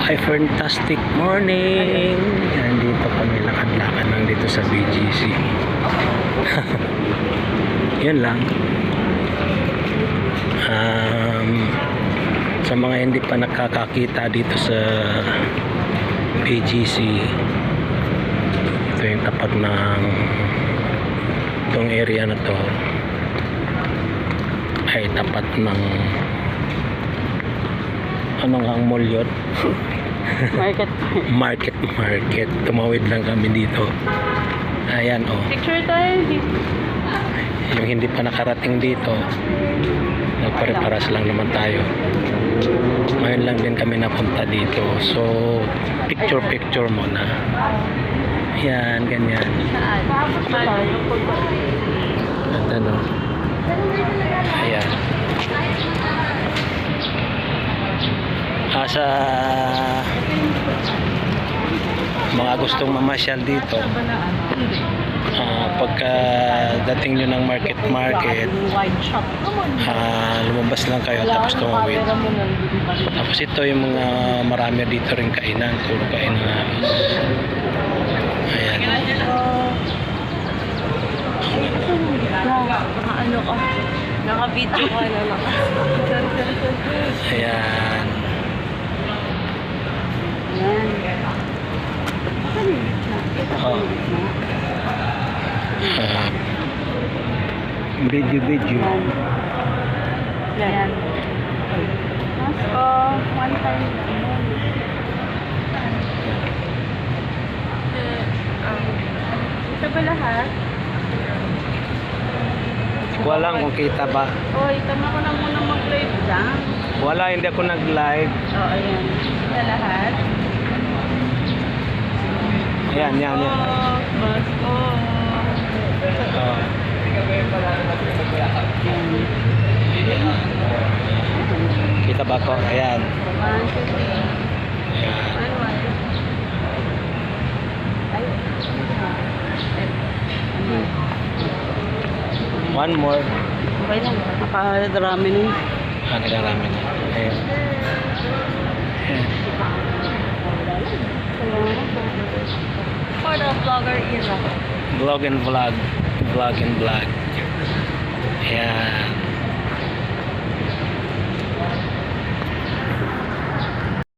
Hi, fantastic morning. Nandito kami lakad-lakad lang dito sa BGC. Yun lang. Sa mga hindi pa nakakakita dito sa BGC, ito yung tapat ng itong area na to ay tapat ng anong ang mall yun? Market. Tumawid lang kami dito. Ayan, oh. Picture tayo dito. Yung hindi pa nakarating dito, nagpare-paras lang naman tayo. Ngayon lang din kami napunta dito. So, picture muna. Ayan, ganyan. At ano? Ayan. Sa mga gustong mamasyal dito, pagka dating nyo ng market, lumabas lang kayo tapos tumawid. Tapos ito yung mga marami dito rin kainan, puro kainan halos. Ayan. Ano ka? Naka-video ka na lang. Ayan. Oh. Video. Yan. Masko, one time lang. Ito ba lahat? Walang kung kita ba. Oy, tama ko na muna mag-live lang. Wala, hindi ako nag-live. Oo, ayan. Ito lahat. Ayan. Masko. Oh. Kita ba ko? Ayan. 1, 2, 3. Ayan. One more. Okay lang. Nakadarami nun. Nadarami na. Ayan. For the vlogger era. Vlog and vlog. Ayan.